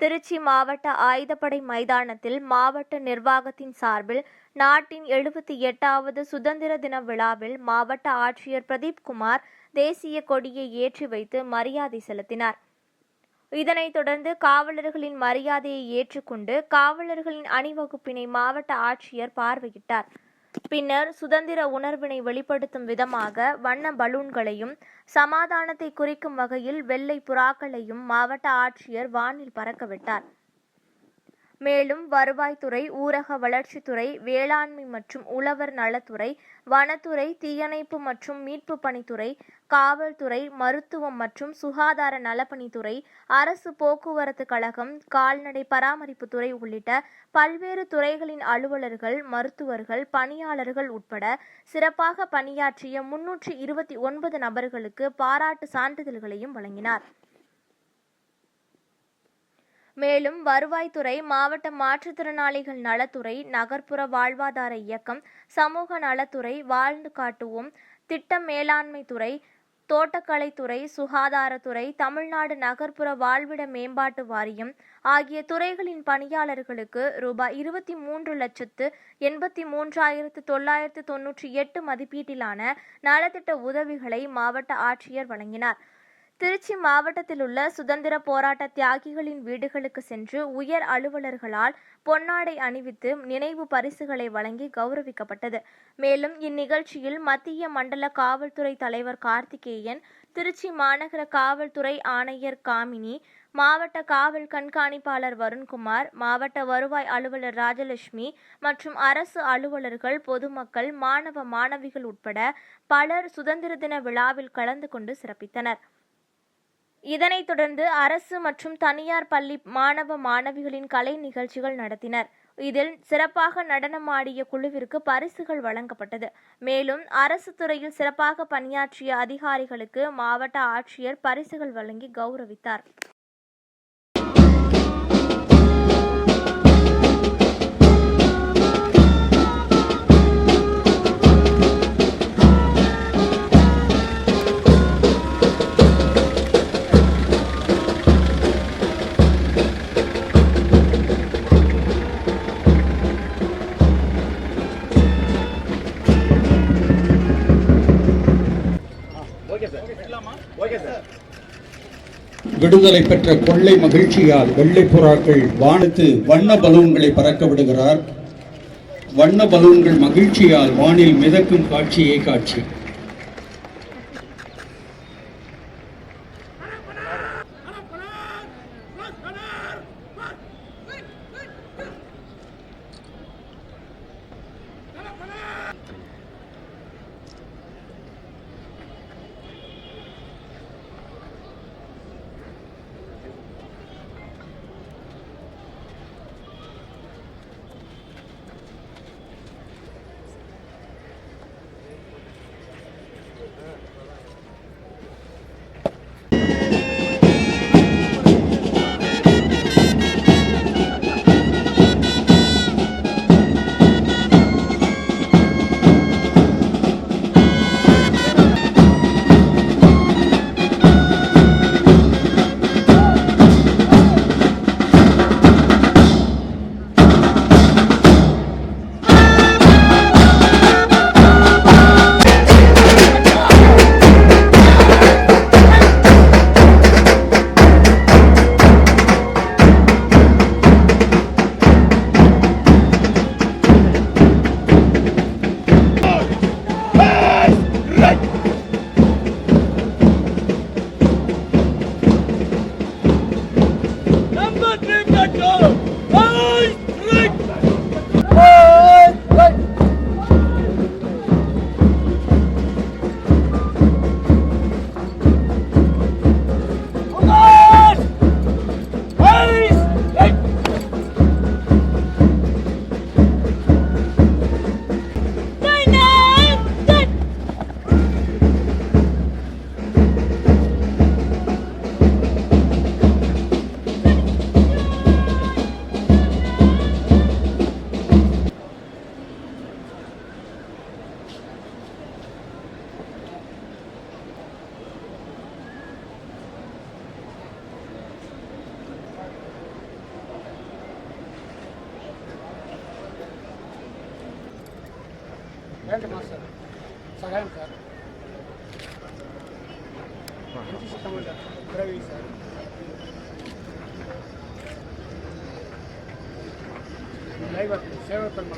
திருச்சி மாவட்ட ஆயுதப்படை மைதானத்தில் மாவட்ட நிர்வாகத்தின் சார்பில் நாட்டின் 78வது சுதந்திர தின விழாவில் மாவட்ட ஆட்சியர் பிரதீப்குமார் தேசிய கொடியை ஏற்றி வைத்து மரியாதை செலுத்தினார். இதனைத் தொடர்ந்து காவலர்களின் மரியாதையை ஏற்றுக்கொண்டு காவலர்களின் அணிவகுப்பினை மாவட்ட ஆட்சியர் பார்வையிட்டார். பின்னர் சுதந்திர உணர்வினை வெளிப்படுத்தும் விதமாக வண்ண பலூன்களையும் சமாதானத்தை குறிக்கும் வகையில் வெள்ளை புறாக்களையும் மாவட்ட ஆட்சியர் வானில் பறக்கவிட்டார். மேலும் வருவாய்த்துறை, ஊரக வளர்ச்சித்துறை, வேளாண்மை மற்றும் உழவர் நலத்துறை, வனத்துறை, தீயணைப்பு மற்றும் மீட்பு பணித்துறை, காவல்துறை, மருத்துவம் மற்றும் சுகாதார நலப்பணித்துறை, அரசு போக்குவரத்து கழகம், கால்நடை பராமரிப்புத்துறை உள்ளிட்ட பல்வேறு துறைகளின் அலுவலர்கள், மருத்துவர்கள், பணியாளர்கள் உட்பட சிறப்பாக பணியாற்றிய 329 நபர்களுக்கு பாராட்டு சான்றிதழ்களையும் வழங்கினார். மேலும் வருவாய்த்துறை, மாவட்ட மாற்றுத்திறனாளிகள் நலத்துறை, நகர்ப்புற வாழ்வாதார இயக்கம், சமூக நலத்துறை, வாழ்ந்து காட்டுவோம், திட்ட மேலாண்மை துறை, தோட்டக்கலைத்துறை, சுகாதாரத்துறை, தமிழ்நாடு நகர்ப்புற வாழ்விட மேம்பாட்டு வாரியம் ஆகிய துறைகளின் பணியாளர்களுக்கு ரூபாய் 23,83,998 மதிப்பீட்டிலான நலத்திட்ட உதவிகளை மாவட்ட ஆட்சியர் வழங்கினார். திருச்சி மாவட்டத்தில் உள்ள சுதந்திர போராட்ட தியாகிகளின் வீடுகளுக்கு சென்று உயர் அலுவலர்களால் பொன்னாடை அணிவித்து நினைவு பரிசுகளை வழங்கி கௌரவிக்கப்பட்டது. மேலும் இந்நிகழ்ச்சியில் மத்திய மண்டல காவல்துறை தலைவர் கார்த்திகேயன், திருச்சி மாநகர காவல்துறை ஆணையர் காமினி, மாவட்ட காவல் கண்காணிப்பாளர் வருண்குமார், மாவட்ட வருவாய் அலுவலர் ராஜலட்சுமி மற்றும் அரசு அலுவலர்கள், பொதுமக்கள், மாணவ மாணவிகள் உட்பட பலர் சுதந்திர தின விழாவில் கலந்து கொண்டு சிறப்பித்தனர். இதனைத் தொடர்ந்து அரசு மற்றும் தனியார் பள்ளி மாணவ மாணவிகளின் கலை நிகழ்ச்சிகள் நடத்தினர். இதில் சிறப்பாக நடனமாடிய குழுவிற்கு பரிசுகள் வழங்கப்பட்டது. மேலும் அரசு துறையில் சிறப்பாக பணியாற்றிய அதிகாரிகளுக்கு மாவட்ட ஆட்சியர் பரிசுகள் வழங்கி கௌரவித்தார். விடுதலை பெற்ற கொள்ளை மகிழ்ச்சியால் வெள்ளை புறாக்கள் வானத்து வண்ண பலூன்களை பறக்க விடுகிறார். வண்ண பலூன்கள் மகிழ்ச்சியால் வானில் மிதக்கும் காட்சி. ఏంటి మాస్టర్ సహాయం సార్ డ్రైవింగ్ సార్ లైవ్ సేవ సార్